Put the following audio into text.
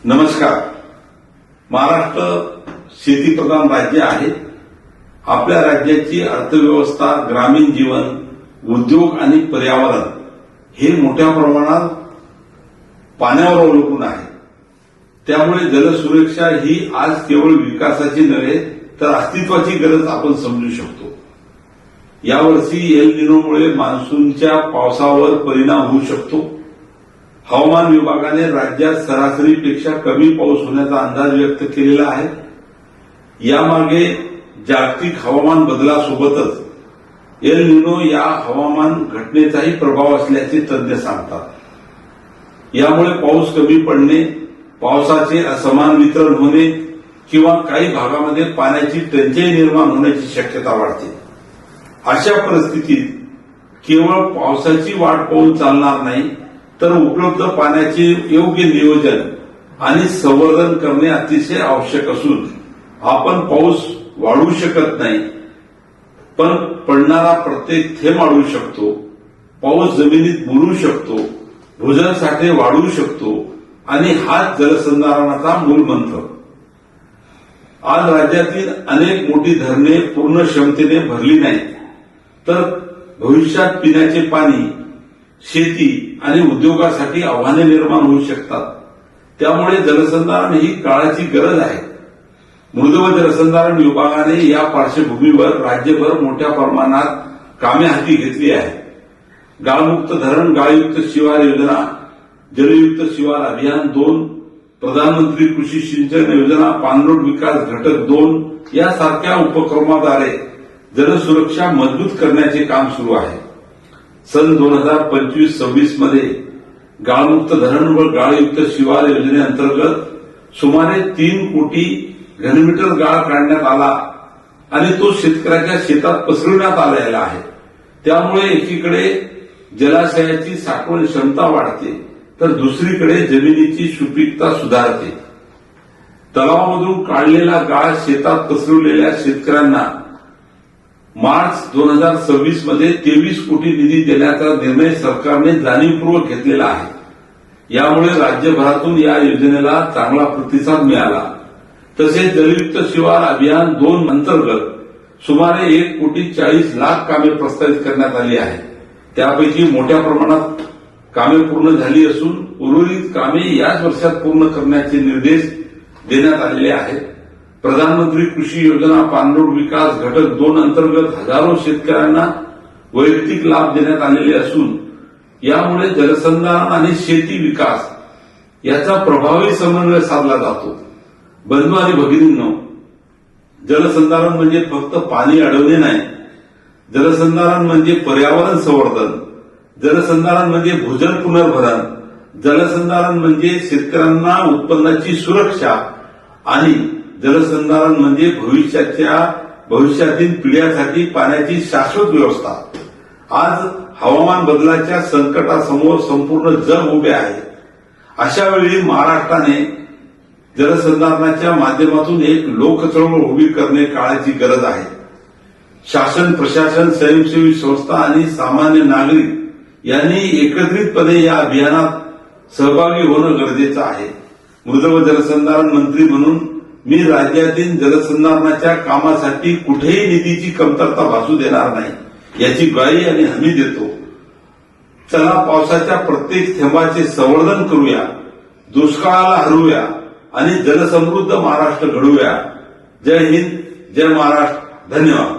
नमस्कार. महाराष्ट्र शेतीप्रधान राज्य आहे. आपल्या राज्याची अर्थव्यवस्था, ग्रामीण जीवन, उद्योग आणि पर्यावरण हे मोठ्या प्रमाणात पाण्यावर अवलंबून आहे. त्यामुळे जलसुरक्षा ही आज केवळ विकासाची नव्हे तर अस्तित्वाची गरज आपण समजू शकतो. यावर्षी एल निनोमुळे मान्सूनच्या पावसावर परिणाम होऊ शकतो. हवामान विभागाने राज्यात सरासरीपेक्षा कमी पाऊस होण्याचा अंदाज व्यक्त केलेला आहे. यामागे जागतिक हवामान बदलासोबतच एल निनो या हवामान घटनेचाही प्रभाव असल्याचे तज्ज्ञ सांगतात. यामुळे पाऊस कमी पडणे, पावसाचे असमान वितरण होणे किंवा काही भागामध्ये पाण्याची टंचाई निर्माण होण्याची शक्यता वाढते. अशा परिस्थितीत केवळ पावसाची वाट पाहून चालणार नाही तर उपलब्ध पाण्याचे योग्य नियोजन आणि संवर्धन करणे अतिशय आवश्यक असून आपण पाऊस वाढवू शकत नाही, पण पडणारा प्रत्येक थेंब वाढवू शकतो. पाऊस जमिनीत मुरू शकतो, भूजल साठे वाढवू शकतो आणि हाच जलसंधारणाचा मूल मंत्र. आज राज्यातील अनेक मोठी धरणे पूर्ण क्षमतेने भरली नाहीत, तर भविष्यात पिण्याचे पाणी, शेती आणि उद्योगासाठी आव्हाने निर्माण होऊ शकतात. त्यामुळे जलसंधारण ही काळाची गरज आहे. मृद व जलसंधारण विभागाने या पार्श्वभूमीवर राज्यभर मोठ्या प्रमाणात कामे हाती घेतली आहेत. गाळमुक्त धरण, गाळयुक्त शिवार योजना, जलयुक्त शिवार अभियान 2, प्रधानमंत्री कृषी सिंचन योजना, पाणलोट विकास घटक 2 यासारख्या उपक्रमाद्वारे जलसुरक्षा मजबूत करण्याचे काम सुरू आहे. सन 2025-26 मध्ये गाळमुक्त धरण व गाळयुक्त शिवार योजनेअंतर्गत सुमारे 3 कोटी घनमीटर गाळ काढण्यात आला आणि तो शेतकऱ्याच्या शेतात पसरवण्यात आलेला आहे. त्यामुळे एकीकडे जलाशयाची साठवण क्षमता वाढते तर दुसरीकडे जमिनीची सुपीकता सुधारते. तलावामधून काढलेला गाळ शेतात पसरवलेल्या शेतकऱ्यांना मार्च 2026 मध्ये 23 कोटी निधी देण्याचा निर्णय सरकारने जाणीवपूर्वक घेतलेला आहे. यामुळे राज्यभरातून या योजनेला चांगला प्रतिसाद मिळाला. तसेच जलयुक्त शिवार अभियान 2 अंतर्गत सुमारे 1 कोटी 40 लाख कामे प्रस्तावित करण्यात आली आहेत. त्यापैकी मोठ्या प्रमाणात कामे पूर्ण झाली असून उर्वरित कामे याच वर्षात पूर्ण करण्याचे निर्देश देण्यात आलेले आहेत. प्रधानमंत्री कृषी योजना पाणलोट विकास घटक 2 अंतर्गत हजारो शेतकऱ्यांना वैयक्तिक लाभ देण्यात आलेले असून यामुळे जलसंधारण आणि शेती विकास याचा प्रभावी समन्वय साधला जातो. बंधू आणि भगिनींनो, जलसंधारण म्हणजे फक्त पाणी अडवणे नाही. जलसंधारण म्हणजे पर्यावरण संवर्धन. जलसंधारण म्हणजे भूजल पुनर्भरण. जलसंधारण म्हणजे शेतकऱ्यांना उत्पन्नाची सुरक्षा आणि जलसंधारण म्हणजे भविष्यातील पिढ्यांसाठी पाण्याची शाश्वत व्यवस्था. आज हवामान बदलाच्या संकटासमोर संपूर्ण जग उभे आहे. अशा वेळी महाराष्ट्राने जलसंधारणाच्या माध्यमातून एक लोकचळवळ उभी करणे काळाची गरज आहे. शासन, प्रशासन, स्वयंसेवी संस्था आणि सामान्य नागरिक यांनी एकत्रितपणे या अभियानात सहभागी होणं गरजेचं आहे. मृद व जलसंधारण मंत्री म्हणून मी राज्यातील जलसंधारणाच्या कामासाठी कुठेही निधीची कमतरता भासू देणार नाही याची ग्वाही आणि हमी देतो. चला पावसाच्या प्रत्येक थेंबाचे संवर्धन करूया, दुष्काळाला हरवूया आणि जलसमृद्ध महाराष्ट्र घडवूया. जय हिंद, जय महाराष्ट्र. धन्यवाद.